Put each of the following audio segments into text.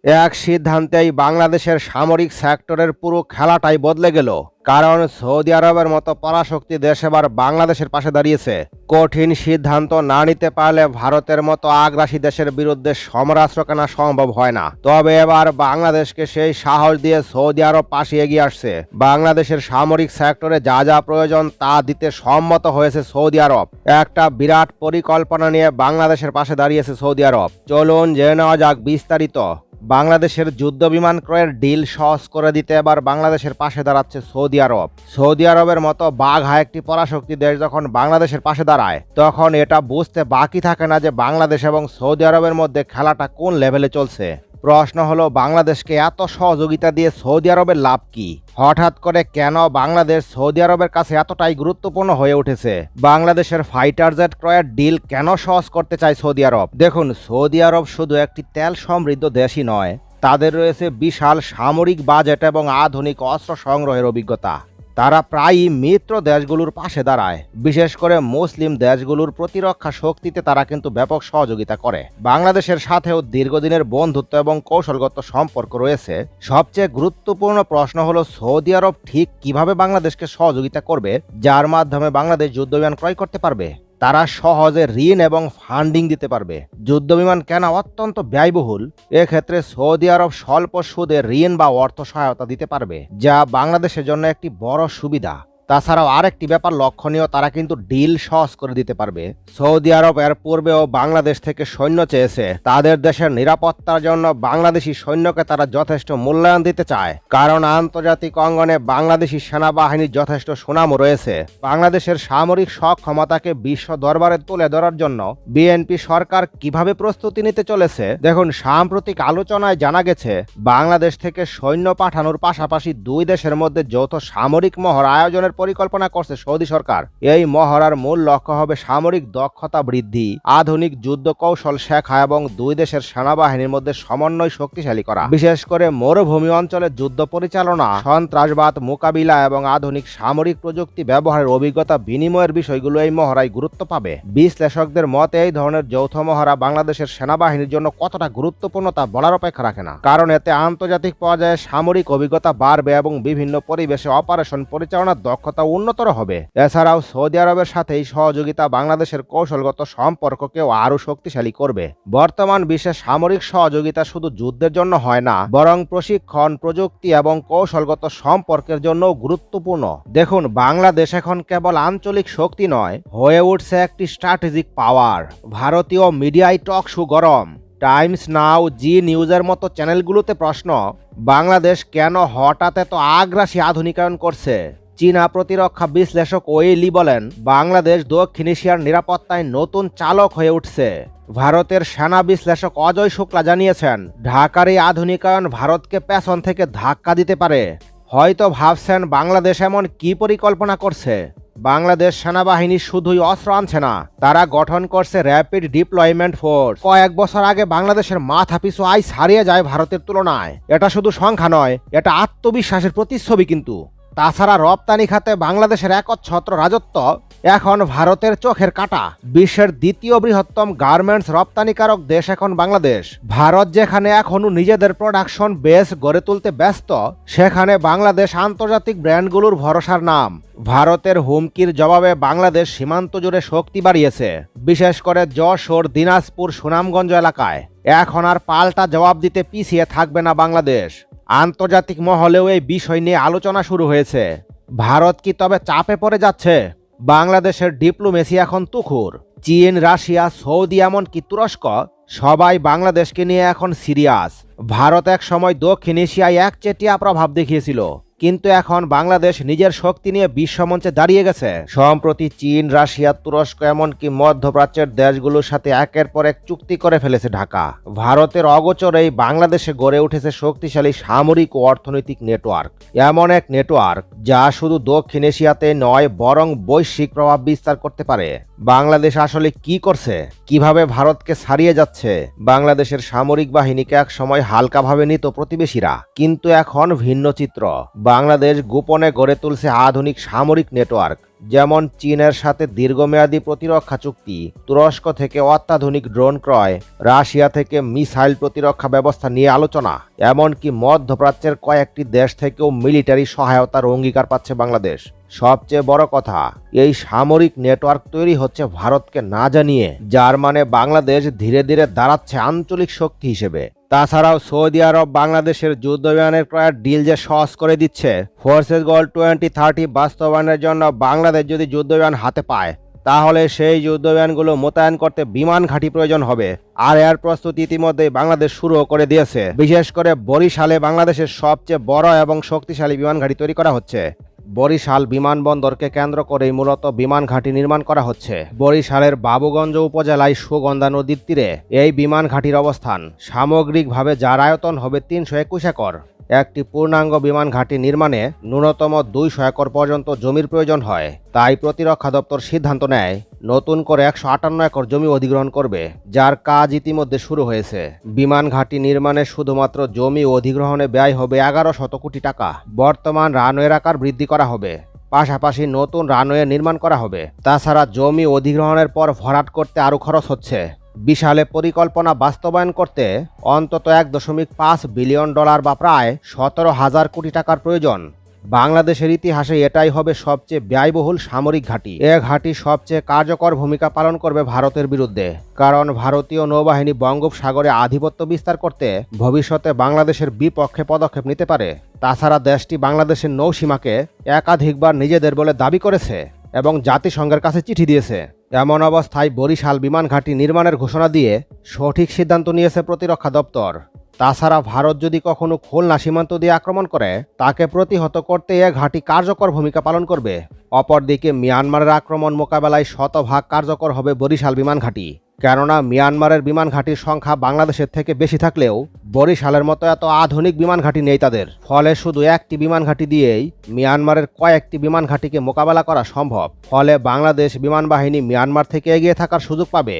এক সিদ্ধান্তেই বাংলাদেশের সামরিক সেক্টরের পুরো খেলাটাই বদলে গেল। কারণ সৌদি আরবের মতো পরাশক্তি দেশ এবার বাংলাদেশের পাশে দাঁড়িয়েছে। কঠিন সিদ্ধান্ত না নিতে পারলে ভারতের মতো আগ্রাসী দেশের বিরুদ্ধে সমরাস্ত্র কেনা সম্ভব হয় না। তবে এবার বাংলাদেশকে সেই সাহস দিয়ে সৌদি আরব পাশে এগিয়ে আসছে। বাংলাদেশের সামরিক সেক্টরে যা যা প্রয়োজন তা দিতে সম্মত হয়েছে সৌদি আরব। একটা বিরাট পরিকল্পনা নিয়ে বাংলাদেশের পাশে দাঁড়িয়েছে সৌদি আরব। চলুন জেনে নেওয়া যাক বিস্তারিত। বাংলাদেশের যুদ্ধ বিমান ক্রয়ের ডিল সহজ করে দিতে এবার বাংলাদেশের পাশে দাঁড়াচ্ছে সৌদি আরব। সৌদি আরবের মতো বাঘা একটি পরাশক্তি দেশ যখন বাংলাদেশের পাশে দাঁড়ায়, তখন এটা বুঝতে বাকি থাকে না যে বাংলাদেশ এবং সৌদি আরবের মধ্যে খেলাটা কোন লেভেলে চলছে। প্রশ্ন হলো, বাংলাদেশকে এত সহযোগিতা দিয়ে সৌদি আরবের লাভ কি? হঠাৎ করে কেন বাংলাদেশ সৌদি আরবের কাছে এতটাই গুরুত্বপূর্ণ হয়ে উঠেছে? বাংলাদেশের ফাইটার জেট ক্রয়ের ডিল কেন সহজ করতে চায় সৌদি আরব? দেখুন, সৌদি আরব শুধু একটি তেল সমৃদ্ধ দেশই নয়, তাদের রয়েছে বিশাল সামরিক বাজেট এবং আধুনিক অস্ত্র সংগ্রহের অভিজ্ঞতা। তারা প্রায়ই মিত্র দেশগুলোর পাশে দাঁড়ায়। বিশেষ করে মুসলিম দেশগুলোর প্রতিরক্ষা শক্তিতে তারা কিন্তু ব্যাপক সহযোগিতা করে। বাংলাদেশের সাথেও দীর্ঘদিনের বন্ধুত্ব এবং কৌশলগত সম্পর্ক রয়েছে। সবচেয়ে গুরুত্বপূর্ণ প্রশ্ন হলো, সৌদি আরব ঠিক কিভাবে বাংলাদেশকে সহযোগিতা করবে, যার মাধ্যমে বাংলাদেশ যুদ্ধবিমান ক্রয় করতে পারবে? তারা সহজে ঋণ এবং ফান্ডিং দিতে পারবে। যুদ্ধবিমান কেনা অত্যন্ত ব্যয়বহুল। এক্ষেত্রে সৌদি আরব স্বল্প সুদে ঋণ বা অর্থ সহায়তা দিতে পারবে, যা বাংলাদেশের জন্য একটি বড় সুবিধা। তাছাড়াও আরেকটি ব্যাপার লক্ষণীয়, তারা কিন্তু ডিল সহজ করে দিতে পারবে। সৌদি আরব এর পূর্বেও বাংলাদেশ থেকে সৈন্য চেয়েছে। তাদের দেশের নিরাপত্তার জন্য বাংলাদেশি সৈন্যকে তারা যথেষ্ট মূল্যায়ন দিতে চায়, কারণ আন্তর্জাতিক অঙ্গনে বাংলাদেশি সেনাবাহিনীর যথেষ্ট সুনামও রয়েছে। বাংলাদেশের সামরিক সক্ষমতাকে বিশ্ব দরবারে তুলে ধরার জন্য বিএনপি সরকার কিভাবে প্রস্তুতি নিতে চলেছে? দেখুন, সাম্প্রতিক আলোচনায় জানা গেছে, বাংলাদেশ থেকে সৈন্য পাঠানোর পাশাপাশি দুই দেশের মধ্যে যৌথ সামরিক মহড়া আয়োজনের পরিকল্পনা করছে সৌদি সরকার। এই মহড়ার মূল লক্ষ্য হবে সামরিক দক্ষতা বৃদ্ধি, আধুনিক যুদ্ধ কৌশল শেখা এবং দুই দেশের সেনাবাহিনীর মধ্যে সমন্বয় শক্তিশালী করা। বিশেষ করে মরুভূমি অঞ্চলে যুদ্ধ পরিচালনা, সন্ত্রাসবাদ মোকাবিলা এবং আধুনিক সামরিক প্রযুক্তি ব্যবহারের অভিজ্ঞতা বিনিময়ের বিষয়গুলো এই মহড়ায় গুরুত্ব পাবে। বিশ্লেষকদের মতে এই ধরনের যৌথ মহড়া বাংলাদেশের সেনাবাহিনীর জন্য কতটা গুরুত্বপূর্ণ তা বলার অপেক্ষা রাখে না, কারণ এতে আন্তর্জাতিক পর্যায়ে সামরিক অভিজ্ঞতা বাড়বে এবং বিভিন্ন পরিবেশে অপারেশন পরিচালনার দক্ষতা উন্নতর হবে। এছাড়াও সৌদি আরবের সাথে এই সহযোগিতা বাংলাদেশের কৌশলগত সম্পর্ককেও আরও শক্তিশালী করবে। বর্তমান বিশ্বে সামরিক সহযোগিতা শুধু যুদ্ধের জন্য হয় না, বরং প্রশিক্ষণ, প্রযুক্তি এবং কৌশলগত সম্পর্কের জন্যও গুরুত্বপূর্ণ। দেখুন, বাংলাদেশ এখন কেবল আঞ্চলিক শক্তি নয়, হয়ে উঠছে একটি স্ট্র্যাটেজিক পাওয়ার। ভারতীয় মিডিয়ায় টক শো গরম। টাইমস নাও, জি নিউজের মতো চ্যানেলগুলোতে প্রশ্ন, বাংলাদেশ কেন হঠাৎ এত আগ্রাসী আধুনিকায়ন করছে? চীনা প্রতিরক্ষা বিশ্লেষক ওয়েলি বলেন, বাংলাদেশ দক্ষিণ এশিয়ার নিরাপত্তায় নতুন চালক হয়ে উঠছে। ভারতের সেনা বিশ্লেষক অজয় শুক্লা জানিয়েছেন, ঢাকার এই আধুনিকায়ন ভারতকে পেছন থেকে ধাক্কা দিতে পারে। হয়তো ভাবছেন বাংলাদেশ এমন কি পরিকল্পনা করছে? বাংলাদেশ সেনাবাহিনী শুধুই অস্ত্র আনছে না, তারা গঠন করছে র্যাপিড ডিপ্লয়মেন্ট ফোর্স। কয়েক বছর আগে বাংলাদেশের মাথাপিছু আয় ছাড়িয়ে যায় ভারতের তুলনায়। এটা শুধু সংখ্যা নয়, এটা আত্মবিশ্বাসের প্রতিচ্ছবি। কিন্তু তাছাড়া রপ্তানি খাতে বাংলাদেশের একচ্ছত্র রাজত্ব এখন ভারতের চোখের কাঁটা। বিশ্বের দ্বিতীয় বৃহত্তম গার্মেন্টস রপ্তানিকারক দেশ এখন বাংলাদেশ। ভারত যেখানে এখনো নিজেদের প্রোডাকশন বেস গড়ে তুলতে ব্যস্ত, সেখানে বাংলাদেশ আন্তর্জাতিক ব্র্যান্ডগুলোর ভরসার নাম। ভারতের হুমকির জবাবে বাংলাদেশ সীমান্ত জুড়ে শক্তি বাড়িয়েছে, বিশেষ করে যশোর, দিনাজপুর, সুনামগঞ্জ এলাকায়। এখন আর পাল্টা জবাব দিতে পিছিয়ে থাকবে না বাংলাদেশ। আন্তর্জাতিক মহলেও এই বিষয় নিয়ে আলোচনা শুরু হয়েছে। ভারত কি তবে চাপে পড়ে যাচ্ছে? বাংলাদেশের ডিপ্লোমেসি এখন তুখুর। চীন, রাশিয়া, সৌদি, এমনকি তুরস্ক সবাই বাংলাদেশকে নিয়ে এখন সিরিয়াস। ভারত এক সময় দক্ষিণ এশিয়ায় একচেটিয়া প্রভাব দেখিয়েছিল, কিন্তু এখন বাংলাদেশ নিজের শক্তি নিয়ে বিশ্বমঞ্চে দাঁড়িয়ে গেছে। সম্প্রতি চীন, রাশিয়া, তুরস্ক এমনকি মধ্যপ্রাচ্যের দেশগুলোর সাথে একের পর এক চুক্তি করে ফেলেছে ঢাকা। ভারতের অগোচরেই বাংলাদেশে গড়ে উঠেছে শক্তিশালী সামরিক ও অর্থনৈতিক নেটওয়ার্ক। এমন এক নেটওয়ার্ক যা শুধু দক্ষিণ এশিয়াতে নয়, বরং বৈশ্বিক প্রভাব বিস্তার করতে পারে। বাংলাদেশ আসলে কি করছে? কিভাবে ভারতকে ছাড়িয়ে যাচ্ছে? বাংলাদেশের সামরিক বাহিনীকে এক সময় হালকাভাবে নিত প্রতিবেশীরা, কিন্তু এখন ভিন্ন চিত্র। বাংলাদেশ গোপনে গড়ে তুলছে আধুনিক সামরিক নেটওয়ার্ক। যেমন চীনের সাথে দীর্ঘমেয়াদী প্রতিরক্ষা চুক্তি, তুরস্ক থেকে অত্যাধুনিক ড্রোন ক্রয়, রাশিয়া থেকে মিসাইল প্রতিরক্ষা ব্যবস্থা নিয়ে আলোচনা, এমনকি মধ্যপ্রাচ্যের কয়েকটি দেশ থেকেও মিলিটারি সহায়তার অঙ্গীকার পাচ্ছে বাংলাদেশ। সবচেয়ে বড় কথা, এই সামরিক নেটওয়ার্ক তৈরি হচ্ছে ভারতকে না জানিয়ে, যার মানে বাংলাদেশ ধীরে ধীরে দাঁড়াচ্ছে আঞ্চলিক শক্তি হিসেবে। তাছাড়াও সৌদি আরব বাংলাদেশের যুদ্ধবিমানের ক্রয়ের ডিল যে সহজ করে দিচ্ছে। ফোর্সেস গোল 2030 বাস্তবায়নের জন্য বাংলাদেশ যদি যুদ্ধবিমান হাতে পায়, তাহলে সেই যুদ্ধবিমানগুলো মোতায়েন করতে বিমান ঘাঁটি প্রয়োজন হবে। আর এর প্রস্তুতি ইতিমধ্যেই বাংলাদেশ শুরু করে দিয়েছে। বিশেষ করে বরিশালে বাংলাদেশের সবচেয়ে বড় এবং শক্তিশালী বিমান ঘাঁটি তৈরি করা হচ্ছে। বরিশাল বিমানবন্দরকে কেন্দ্র করেই মূলত বিমান ঘাঁটি নির্মাণ করা হচ্ছে। বরিশালের বাবুগঞ্জ উপজেলায় সুগন্ধা নদীর তীরে এই বিমান ঘাঁটির অবস্থান। সামগ্রিকভাবে যার আয়তন হবে 321 একর। একটি পূর্ণাঙ্গ বিমান ঘাঁটি নির্মাণে ন্যূনতম 200 একর পর্যন্ত জমির প্রয়োজন হয়। তাই প্রতিরক্ষা দপ্তর সিদ্ধান্ত নেয় নতুন করে 158 একর জমি অধিগ্রহণ করবে, যার কাজ ইতিমধ্যে শুরু হয়েছে। বিমান ঘাঁটি নির্মাণে শুধুমাত্র জমি অধিগ্রহণে ব্যয় হবে 1100 কোটি টাকা। বর্তমান রানওয়ের আকার বৃদ্ধি করা হবে, পাশাপাশি নতুন রানওয়ে নির্মাণ করা হবে। তাছাড়া জমি অধিগ্রহণের পর ভরাট করতে আরও খরচ হচ্ছে। বিশালে পরিকল্পনা বাস্তবায়ন করতে অন্তত $1.5 বিলিয়ন বা প্রায় 17,000 কোটি টাকার প্রয়োজন। বাংলাদেশের ইতিহাসে এটাই হবে সবচেয়ে ব্যয়বহুল সামরিক ঘাঁটি। এ ঘাঁটি সবচেয়ে কার্যকর ভূমিকা পালন করবে ভারতের বিরুদ্ধে, কারণ ভারতীয় নৌবাহিনী বঙ্গোপসাগরে আধিপত্য বিস্তার করতে ভবিষ্যতে বাংলাদেশের বিপক্ষে পদক্ষেপ নিতে পারে। তাছাড়া দেশটি বাংলাদেশের নৌসীমাকে একাধিকবার নিজেদের বলে দাবি করেছে এবং জাতিসংঘের কাছে চিঠি দিয়েছে। এমন অবস্থায় বরিশাল বিমান ঘাঁটি নির্মাণের ঘোষণা দিয়ে সঠিক সিদ্ধান্ত নিয়েছে প্রতিরক্ষা দপ্তর। তাছাড়া ভারত যদি কখনো খুলনা সীমান্ত দিয়ে আক্রমণ করে, তাকে প্রতিহত করতে এ ঘাঁটি কার্যকর ভূমিকা পালন করবে। অপরদিকে মিয়ানমারের আক্রমণ মোকাবেলায় শতভাগ কার্যকর হবে বরিশাল বিমান ঘাঁটি। কেননা মিয়ানমারের বিমান ঘাঁটির সংখ্যা বাংলাদেশের থেকে বেশি থাকলেও বরিশালের মতো এত আধুনিক বিমান ঘাঁটি নেই তাদের। ফলে শুধু একটি বিমান ঘাঁটি দিয়েই মিয়ানমারের কয়েকটি বিমান ঘাঁটিকে মোকাবেলা করা সম্ভব। ফলে বাংলাদেশ বিমান বাহিনী মিয়ানমার থেকে এগিয়ে থাকার সুযোগ পাবে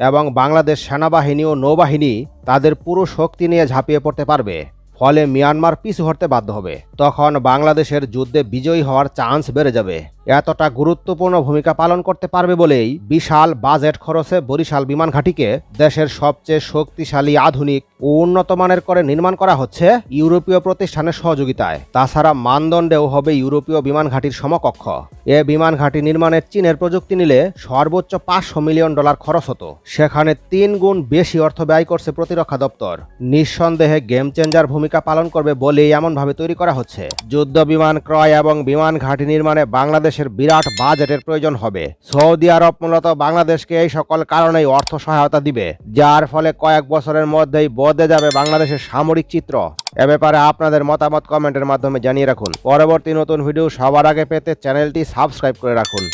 এবং বাংলাদেশ সেনাবাহিনী ও নৌবাহিনী তাদের পুরো শক্তি নিয়ে ঝাঁপিয়ে পড়তে পারবে। ফলে মিয়ানমার পিছু হটতে বাধ্য হবে। তখন বাংলাদেশের যুদ্ধে বিজয়ী হওয়ার চান্স বেড়ে যাবে। এতটা গুরুত্বপূর্ণ ভূমিকা পালন করতে পারবে বলেই বিশাল বাজেট খরচে বরিশাল বিমান ঘাঁটিকে দেশের সবচেয়ে শক্তিশালী, আধুনিক ও উন্নত মানের করে নির্মাণ করা হচ্ছে ইউরোপীয় প্রতিষ্ঠানের সহযোগিতায়। তাছাড়া মানদণ্ডেও হবে ইউরোপীয় বিমান ঘাঁটির সমকক্ষ। এ বিমান ঘাঁটি নির্মাণের চীনের প্রযুক্তি নিলে সর্বোচ্চ $500 মিলিয়ন খরচ হতো। সেখানে 3 গুণ বেশি অর্থ ব্যয় করছে প্রতিরক্ষা দপ্তর। নিঃসন্দেহে গেম চেঞ্জার ভূমিকা পালন করবে বলেই এমনভাবে তৈরি করা হচ্ছে। যুদ্ধ বিমান ক্রয় এবং বিমান ঘাঁটি নির্মাণে বাংলাদেশের বিরাট বাজেটের প্রয়োজন হবে। সৌদি আরব মূলত বাংলাদেশকে এই সকল কারণেই অর্থ সহায়তা দিবে, যার ফলে কয়েক বছরের মধ্যেই বদলে যাবে বাংলাদেশের সামরিক চিত্র। এ ব্যাপারে আপনাদের মতামত কমেন্টের মাধ্যমে জানিয়ে রাখুন। পরবর্তী নতুন ভিডিও সবার আগে পেতে চ্যানেলটি সাবস্ক্রাইব করে রাখুন।